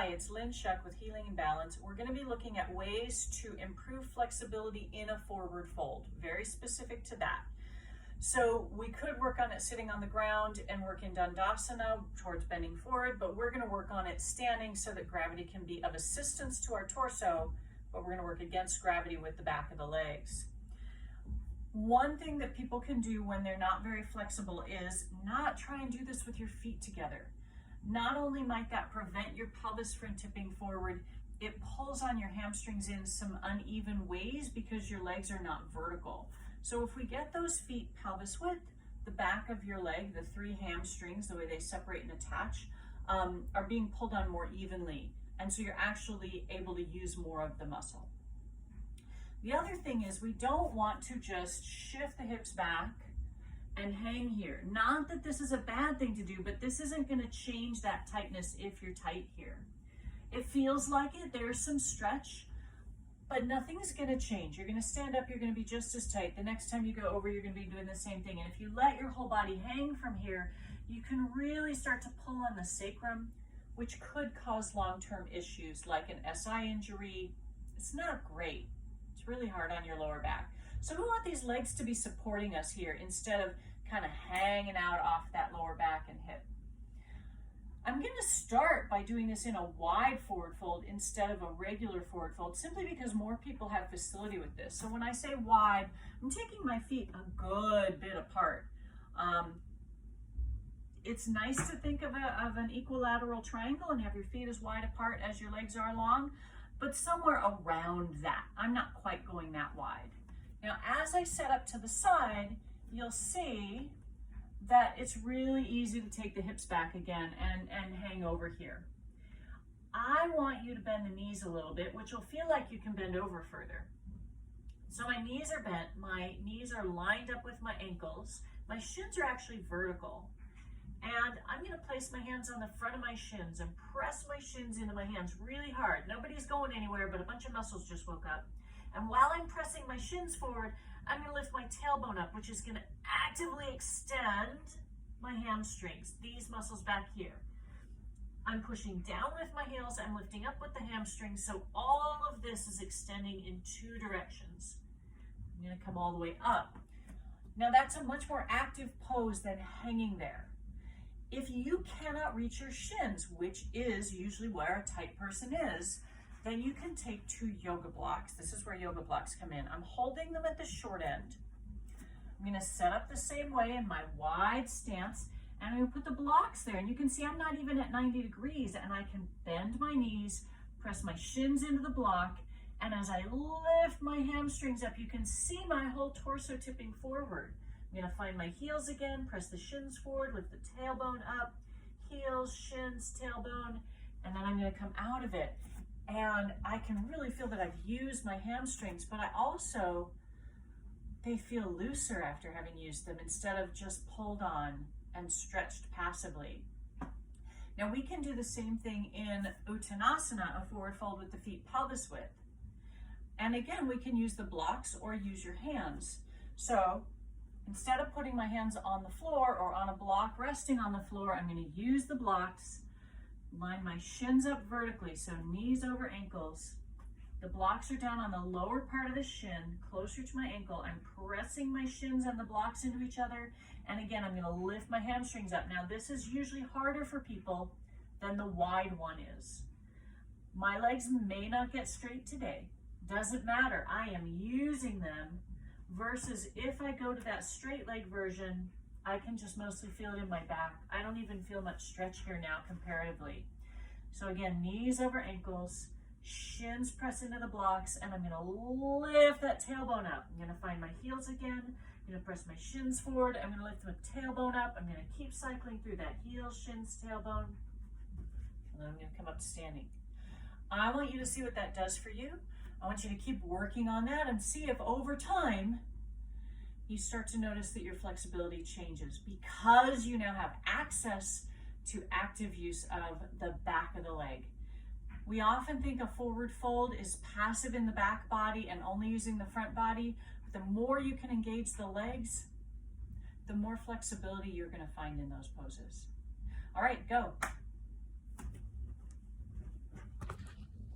Hi, it's Lynn Shuck with Healing and Balance. We're going to be looking at ways to improve flexibility in a forward fold, very specific to that. So we could work on it sitting on the ground and work in Dandasana towards bending forward, but we're going to work on it standing so that gravity can be of assistance to our torso, but we're going to work against gravity with the back of the legs. One thing that people can do when they're not very flexible is not try and do this with your feet together. Not only might that prevent your pelvis from tipping forward, it pulls on your hamstrings in some uneven ways because your legs are not vertical. So if we get those feet pelvis width, the back of your leg, the three hamstrings, the way they separate and attach, are being pulled on more evenly. And so you're actually able to use more of the muscle. The other thing is we don't want to just shift the hips back and hang here. Not that this is a bad thing to do, but this isn't going to change that tightness if you're tight here. It feels like it, there's some stretch, but nothing's going to change. You're going to stand up, you're going to be just as tight. The next time you go over, you're going to be doing the same thing. And if you let your whole body hang from here, you can really start to pull on the sacrum, which could cause long-term issues like an SI injury. It's not great. It's really hard on your lower back. So we want these legs to be supporting us here instead of kind of hanging out off that lower back and hip. I'm going to start by doing this in a wide forward fold instead of a regular forward fold, simply because more people have facility with this. So when I say wide, I'm taking my feet a good bit apart. It's nice to think of an equilateral triangle and have your feet as wide apart as your legs are long, but somewhere around that. I'm not quite going that wide. Now, as I set up to the side, you'll see that it's really easy to take the hips back again and hang over here. I want you to bend the knees a little bit, which will feel like you can bend over further. So my knees are bent, my knees are lined up with my ankles, my shins are actually vertical. And I'm going to place my hands on the front of my shins and press my shins into my hands really hard. Nobody's going anywhere, but a bunch of muscles just woke up. And while I'm pressing my shins forward, I'm going to lift my tailbone up, which is going to actively extend my hamstrings, these muscles back here. I'm pushing down with my heels, I'm lifting up with the hamstrings, so all of this is extending in two directions. I'm going to come all the way up. Now that's a much more active pose than hanging there. If you cannot reach your shins, which is usually where a tight person is, then you can take two yoga blocks. This is where yoga blocks come in. I'm holding them at the short end. I'm going to set up the same way in my wide stance, and I'm going to put the blocks there. And you can see I'm not even at 90 degrees, and I can bend my knees, press my shins into the block, and as I lift my hamstrings up, you can see my whole torso tipping forward. I'm going to find my heels again, press the shins forward, lift the tailbone up, heels, shins, tailbone, and then I'm going to come out of it. And I can really feel that I've used my hamstrings, but they feel looser after having used them instead of just pulled on and stretched passively. Now we can do the same thing in Uttanasana, a forward fold with the feet pelvis width. And again, we can use the blocks or use your hands. So instead of putting my hands on the floor or on a block resting on the floor, I'm going to use the blocks. Line my shins up vertically, so knees over ankles. The blocks are down on the lower part of the shin, closer to my ankle. I'm pressing my shins and the blocks into each other. And again, I'm going to lift my hamstrings up. Now, this is usually harder for people than the wide one is. My legs may not get straight today. Doesn't matter. I am using them versus if I go to that straight leg version, I can just mostly feel it in my back. I don't even feel much stretch here now comparatively. So again, knees over ankles, shins press into the blocks, and I'm going to lift that tailbone up. I'm going to find my heels again. I'm going to press my shins forward. I'm going to lift my tailbone up. I'm going to keep cycling through that heels, shins, tailbone, and then I'm going to come up to standing. I want you to see what that does for you. I want you to keep working on that and see if over time you start to notice that your flexibility changes because you now have access to active use of the back of the leg. We often think a forward fold is passive in the back body and only using the front body. But the more you can engage the legs, the more flexibility you're going to find in those poses. All right, go.